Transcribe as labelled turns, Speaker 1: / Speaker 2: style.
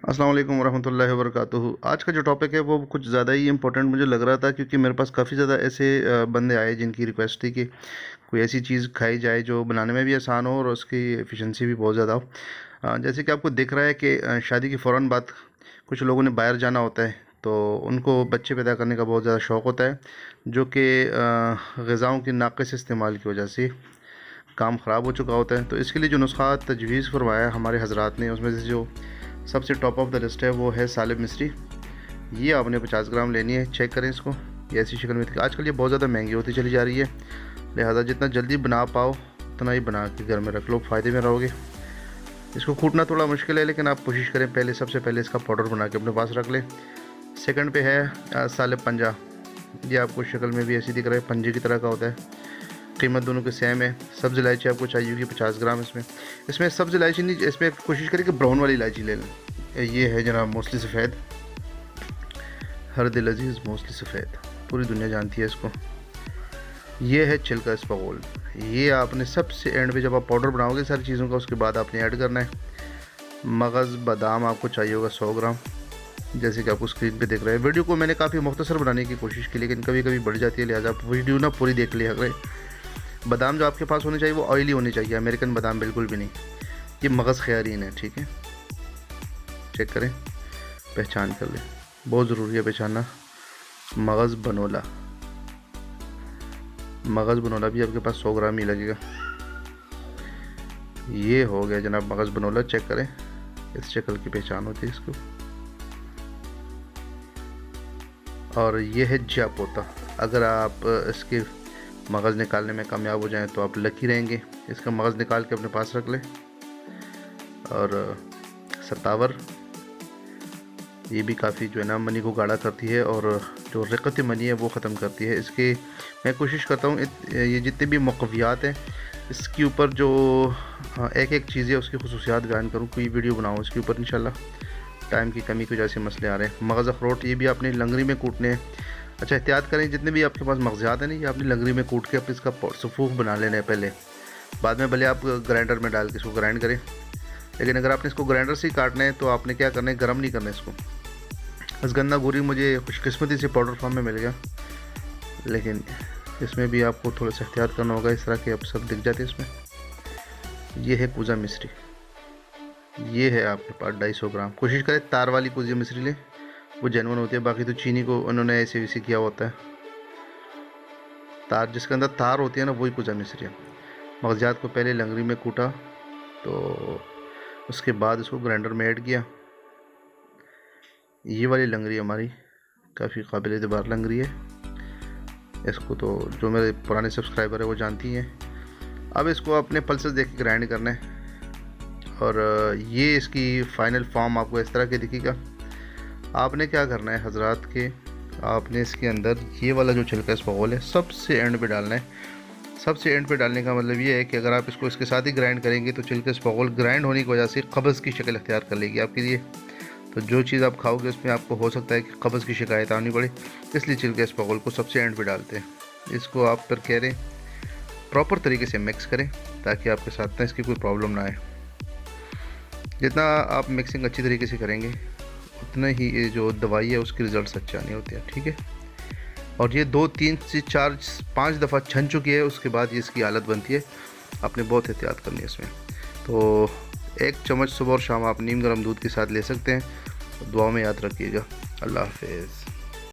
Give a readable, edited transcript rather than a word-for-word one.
Speaker 1: अस्सलाम वालेकुम वरहमतुल्लाहि वबरकातुहू। आज का जो टॉपिक है वो कुछ ज़्यादा ही इम्पोर्टेंट मुझे लग रहा था, क्योंकि मेरे पास काफ़ी ज़्यादा ऐसे बंदे आए जिनकी रिक्वेस्ट थी कि कोई ऐसी चीज़ खाई जाए जो बनाने में भी आसान हो और उसकी एफिशिएंसी भी बहुत ज़्यादा हो। जैसे कि आपको दिख रहा है कि शादी की फ़ौरन बाद कुछ लोगों ने बाहर जाना होता है, तो उनको बच्चे पैदा करने का बहुत ज़्यादा शौक़ होता है, जो कि ग़िज़ाओं की नाक़िस इस्तेमाल की वजह से काम ख़राब हो चुका होता है। तो इसके लिए जो नुस्खा तजवीज़ फरमाया हमारे हज़रात ने, उसमें से जो सबसे टॉप ऑफ द लिस्ट है वो है सालिब मिस्री। ये आपने 50 ग्राम लेनी है। चेक करें इसको, ये ऐसी शक्ल में थी। आजकल ये बहुत ज़्यादा महंगी होती चली जा रही है, लिहाजा जितना जल्दी बना पाओ उतना ही बना के घर में रख लो, फ़ायदे में रहोगे। इसको कूटना थोड़ा मुश्किल है, लेकिन आप कोशिश करें सबसे पहले इसका पाउडर बना के अपने पास रख लें। सेकंड पे है सालिब पंजा। ये आपको शक्ल में भी ऐसी दिख रहा है, पंजे की तरह का होता है। कीमत दोनों की सेम है। सब्ज़ इलायची आपको चाहिए होगी 50 ग्राम। इसमें सब्ज़ इलायची नहीं, इसमें कोशिश करें कि ब्राउन वाली इलायची ले लें। ये है जनाब मोस्टली सफ़ेद, हर दिल अजीज़ मोस्टली सफ़ेद, पूरी दुनिया जानती है इसको। ये है छिलका इसबगोल। ये आपने सबसे एंड पे जब आप पाउडर बनाओगे सारी चीज़ों का, उसके बाद आपने ऐड करना है। मगज़ बादाम आपको चाहिए होगा 100 ग्राम, जैसे कि आपको स्क्रीन पे दिख रहा है। वीडियो को मैंने काफ़ी मुख्तसर बनाने की कोशिश की, लेकिन कभी कभी बढ़ जाती है, लिहाजा आप वीडियो ना पूरी देख लिया करें। बादाम जो आपके पास होने चाहिए वो ऑयली होने चाहिए, अमेरिकन बादाम बिल्कुल भी नहीं। ये मगज़ ख़यारीन है, ठीक है। चेक करें, पहचान कर लें, बहुत ज़रूरी है पहचानना। मगज़ बनोला, मगज़ बनोला भी आपके पास 100 ग्राम ही लगेगा। ये हो गया जनाब मगज़ बनोला। चेक करें, इस शक्ल की पहचान होती है इसको। और ये है जापोता। अगर आप इसके मगज़ निकालने में कामयाब हो जाएं तो आप लकी रहेंगे। इसका मगज़ निकाल के अपने पास रख लें। और सतावर, ये भी काफ़ी जो है ना मनी को गाढ़ा करती है, और जो रिकत मनी है वो ख़त्म करती है। इसके मैं कोशिश करता हूँ ये जितने भी मक़वियात हैं इसके ऊपर जो एक एक चीज़ है उसकी खुसूसियात बयान करूँ, कोई वीडियो बनाऊँ इसके ऊपर इंशाल्लाह। टाइम की कमी की वजह से मसले आ रहे हैं। मगज़ अखरोट, ये भी आपने लंगरी में कूटने हैं। अच्छा, एहतियात करें, जितने भी आपके पास मगज़ात हैं ना, ये आपने लंगरी में कूट के अपने इसका सफ़ूफ बना लेना है पहले। बाद में भले आप ग्राइंडर में डाल के इसको ग्राइंड करें, लेकिन अगर आपने इसको ग्राइंडर से ही काटना है तो आपने क्या करना है, गर्म नहीं करना इसको। बस गन्ना गोरी मुझे खुशकिस्मती से पाउडर फॉर्म में मिल गया, लेकिन इसमें भी आपको थोड़ा सा एहतियात करना होगा। इस तरह के अब सब दिख जाते हैं इसमें। ये है पूजा मिश्री, ये है आपके पास 250 ग्राम। कोशिश करें तार वाली पूजा मिश्री लें, वो जेनवन होती है। बाकी तो चीनी को उन्होंने ऐसे वैसे किया होता है। तार, जिसके अंदर तार होती है ना, वही पूजा मिश्री है। मगज़ात को पहले लंगरी में कूटा, तो उसके बाद इसको ग्राइंडर में ऐड किया। ये वाली लंगरी हमारी काफ़ी काबिल एतबार लंगरी है। इसको तो जो मेरे पुराने सब्सक्राइबर है वो जानती हैं। अब इसको अपने पल्सेस देख के ग्राइंड करना है, और ये इसकी फ़ाइनल फॉर्म आपको इस तरह की दिखेगा। आपने क्या करना है हजरात के, आपने इसके अंदर ये वाला जो छिलका इसबगोल है सबसे एंड पे डालना है। सबसे एंड पे डालने का मतलब ये है कि अगर आप इसको इसके साथ ही ग्राइंड करेंगे तो छिलका इसबगोल ग्राइंड होने की वजह से कब्ज़ की शक्ल अख्तियार कर लेगी आपके लिए। तो जो चीज़ आप खाओगे उसमें आपको हो सकता है कि कब्ज़ की शिकायत आनी पड़े, इसलिए छिलका इसबगोल को सबसे एंड पे डालते हैं। इसको आप फिर कह रहे प्रॉपर तरीके से मिक्स करें, ताकि आपके साथ ना इसकी कोई प्रॉब्लम ना आए। जितना आप मिक्सिंग अच्छी तरीके से करेंगे उतना ही ये जो दवाई है उसके रिज़ल्ट अच्छे आने होते हैं, ठीक है। और ये 2 3 से 4 5 दफ़ा छन चुकी है, उसके बाद ये इसकी हालत बनती है। आपने बहुत एहतियात करनी है इसमें। तो 1 चम्मच सुबह और शाम आप नीम गर्म दूध के साथ ले सकते हैं। दुआ में याद रखिएगा। अल्लाह हाफ़िज़।